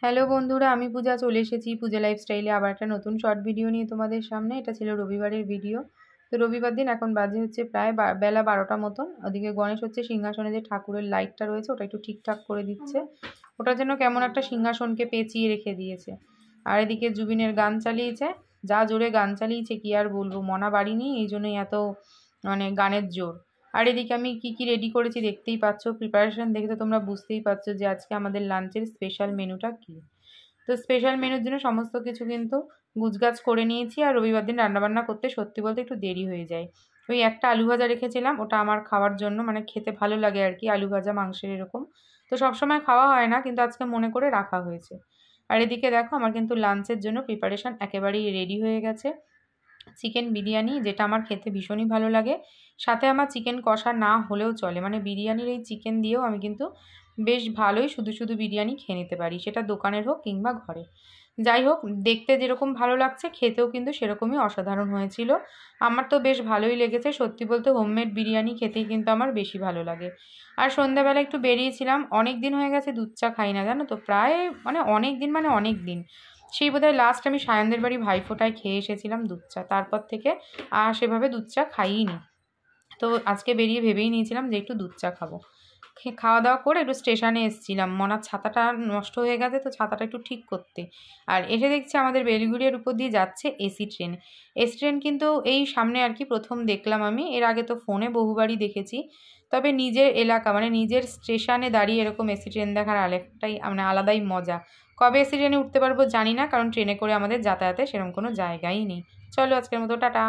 Hello বন্ধুরা, আমি পূজা চলে এসেছি পূজা লাইফস্টাইলে আবার একটা নতুন শর্ট ভিডিও নিয়ে তোমাদের সামনে। এটা ছিল রবিবারের ভিডিও। তো রবিবার দিন এখন বাজে হচ্ছে প্রায় বেলা 12টা মতন। ওদিকে গণেশ হচ্ছে সিংহাসনে যে ঠাকুরের লাইটটা রয়েছে ওটা একটু ঠিকঠাক করে দিচ্ছে। ওটার জন্য কেমন একটা সিংহাসনকে পেঁচিয়ে রেখে দিয়েছে। আর এদিকে জুবিনের গান চালিয়েছে, যা জোরে গান চালিয়েছে কি আর বলবো, মনা বাড়ি নেই, এই জন্যই এত গানের জোর। আর এদিকে আমি কি রেডি করেছি দেখতেই পাচ্ছ, প্রিপারেশন দেখে তো তোমরা বুঝতেই পারছো যে আজকে আমাদের লাঞ্চের স্পেশাল মেনুটা কী। তো স্পেশাল মেনুর জন্য সমস্ত কিছু কিন্তু গুছগাছ করে নিয়েছি। আর রবিবার দিন রান্নাবান্না করতে সত্যি বলতে একটু দেরি হয়ে যায়। ওই একটা আলু ভাজা রেখেছিলাম, ওটা আমার খাওয়ার জন্য, খেতে ভালো লাগে আর কি, আলু ভাজা মাংসের এরকম। তো সবসময় খাওয়া হয় না, কিন্তু আজকে মনে করে রাখা হয়েছে। আর এদিকে দেখো আমার কিন্তু লাঞ্চের জন্য প্রিপারেশান একেবারেই রেডি হয়ে গেছে। চিকেন বিরিয়ানি, যেটা আমার খেতে ভীষণই ভালো লাগে। সাথে আমার চিকেন কষা না হলেও চলে, বিরিয়ানির এই চিকেন দিয়েও আমি কিন্তু বেশ ভালোই শুধু শুধু বিরিয়ানি খেয়ে নিতে পারি, সেটা দোকানের হোক কিংবা ঘরে। যাই হোক, দেখতে যেরকম ভালো লাগছে খেতেও কিন্তু সেরকমই অসাধারণ হয়েছিল। আমার তো বেশ ভালোই লেগেছে, সত্যি বলতে হোমমেড বিরিয়ানি খেতেই কিন্তু আমার বেশি ভালো লাগে। আর সন্ধ্যাবেলা একটু বেরিয়েছিলাম, অনেক দিন হয়ে গেছে দুধ চা খাই না, জানো তো, প্রায় অনেক দিন। সেই বোধহয় লাস্ট আমি সায়নদের বাড়ি ভাইফোঁটায় খেয়ে এসেছিলাম দুধ চা, তারপর থেকে আর সেভাবে দুধ চা খাইনি। তো আজকে বেরিয়ে ভেবেই নিয়েছিলাম যে একটু দুধ চা খাবো। খাওয়া দাওয়া করে একটু স্টেশনে এসেছিলাম, মনার ছাতাটা নষ্ট হয়ে গেছে, তো ছাতাটা একটু ঠিক করতে। আর এসে দেখছি আমাদের বেলগুড়িয়ার উপর দিয়ে যাচ্ছে এসি ট্রেন। এসি ট্রেন কিন্তু এই সামনে আর কি প্রথম দেখলাম আমি, এর আগে তো ফোনে বহুবারই দেখেছি। তবে নিজের এলাকা নিজের স্টেশনে দাঁড়িয়ে এরকম এসি ট্রেন দেখার আরেকটাই আলাদাই মজা। কবে এসি ট্রেনে উঠতে পারবো জানি না, কারণ ট্রেনে করে আমাদের যাতায়াতে সেরকম কোনো জায়গাই নেই। চলো আজকের মতো টাটা।